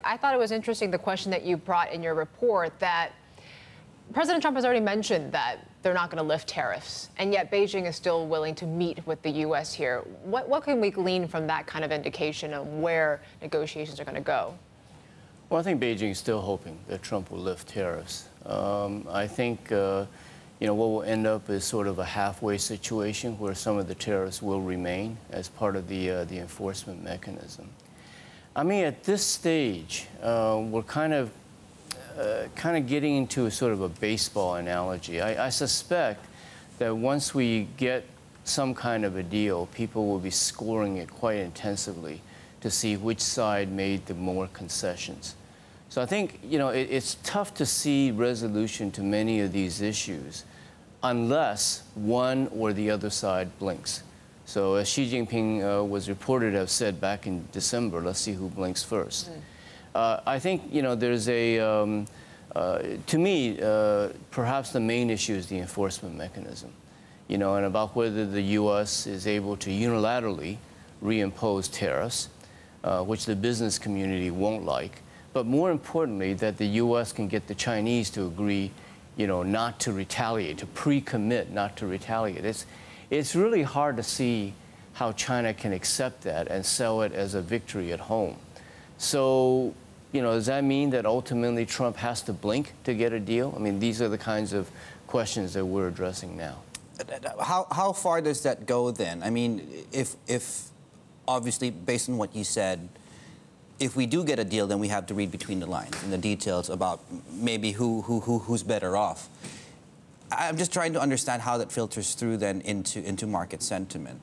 I thought it was interesting, the question that you brought in your report, that President Trump has already mentioned that they're not going to lift tariffs, and yet Beijing is still willing to meet with the U.S. here. What can we glean from that kind of indication of where negotiations are going to go? Well, I think Beijing is still hoping that Trump will lift tariffs. I think, what will end up is sort of a halfway situation where some of the tariffs will remain as part of the enforcement mechanism. I mean, at this stage, we're kind of getting into a sort of a baseball analogy. I suspect that once we get some kind of a deal, people will be scoring it quite intensively to see which side made the more concessions. So I think, it's tough to see resolution to many of these issues unless one or the other side blinks. So as Xi Jinping was reported to have said back in December, let's see who blinks first. I think, there's a, to me, perhaps the main issue is the enforcement mechanism, and about whether the U.S. is able to unilaterally reimpose tariffs, which the business community won't like, but more importantly, that the U.S. can get the Chinese to agree, not to retaliate, to pre-commit not to retaliate. It's really hard to see how China can accept that and sell it as a victory at home. So, does that mean that ultimately Trump has to blink to get a deal? I mean, these are the kinds of questions that we're addressing now. How far does that go then? I mean, if obviously, based on what you said, if we do get a deal, then we have to read between the lines and the details about maybe who's better off. I'm just trying to understand how that filters through then into market sentiment,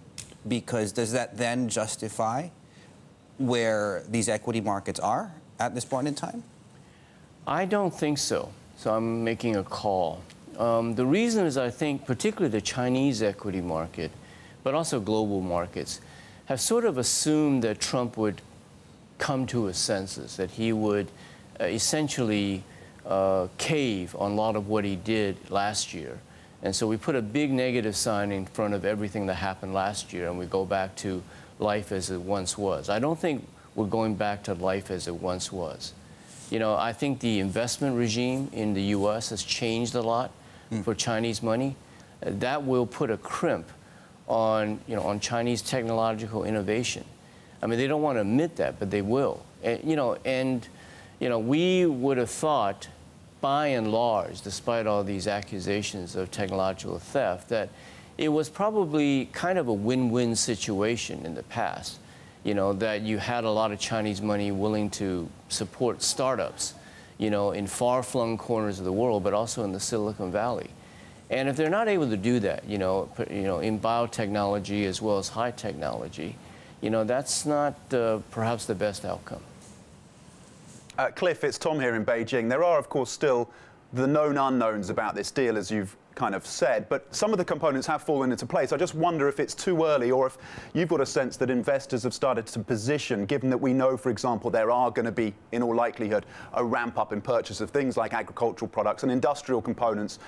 because does that then justify where these equity markets are at this point in time? I don't think so. So I'm making a call. The reason is, I think, particularly the Chinese equity market, but also global markets, have sort of assumed that Trump would come to his senses, that he would essentially cave on a lot of what he did last year. And so we put a big negative sign in front of everything that happened last year, and we go back to life as it once was. I don't think we're going back to life as it once was. I think the investment regime in the U.S. has changed a lot for Chinese money. That will put a crimp on Chinese technological innovation. I mean, they don't want to admit that, but they will. And we would have thought, by and large, despite all these accusations of technological theft, that it was probably kind of a win-win situation in the past. That you had a lot of Chinese money willing to support startups, in far-flung corners of the world, but also in the Silicon Valley. And if they're not able to do that, in biotechnology as well as high technology, that's not perhaps the best outcome. Cliff, it's Tom here in Beijing. There are, of course, still the known unknowns about this deal, as you've kind of said, but some of the components have fallen into place. I just wonder if it's too early, or if you've got a sense that investors have started to position, given that we know, for example, there are going to be, in all likelihood, a ramp up in purchase of things like agricultural products and industrial components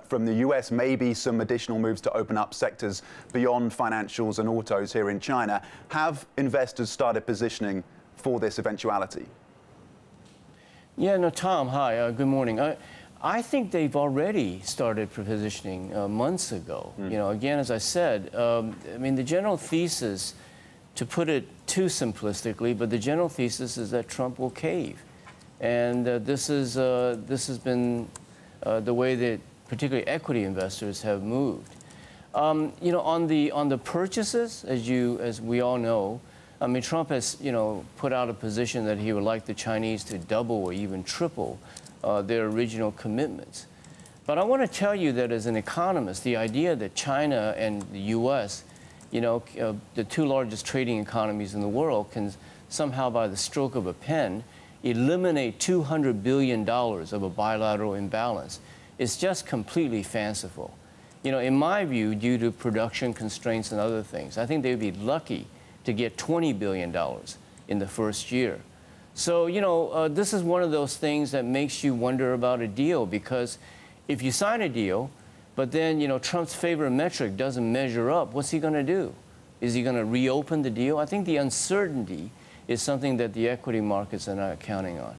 from the US, maybe some additional moves to open up sectors beyond financials and autos here in China. Have investors started positioning for this eventuality? Yeah, no, Tom, hi, good morning. I think they've already started positioning months ago. Again, as I said, I mean, the general thesis, to put it too simplistically, but the general thesis is that Trump will cave. And this has been the way that particularly equity investors have moved. On the purchases, as we all know, I mean, Trump has, put out a position that he would like the Chinese to double or even triple their original commitments. But I want to tell you that as an economist, the idea that China and the U.S., the two largest trading economies in the world, can somehow, by the stroke of a pen, eliminate $200 billion of a bilateral imbalance is just completely fanciful. In my view, due to production constraints and other things, I think they would be lucky to get $20 billion in the first year. So, this is one of those things that makes you wonder about a deal, because if you sign a deal, but then, Trump's favorite metric doesn't measure up, what's he going to do? Is he going to reopen the deal? I think the uncertainty is something that the equity markets are not counting on.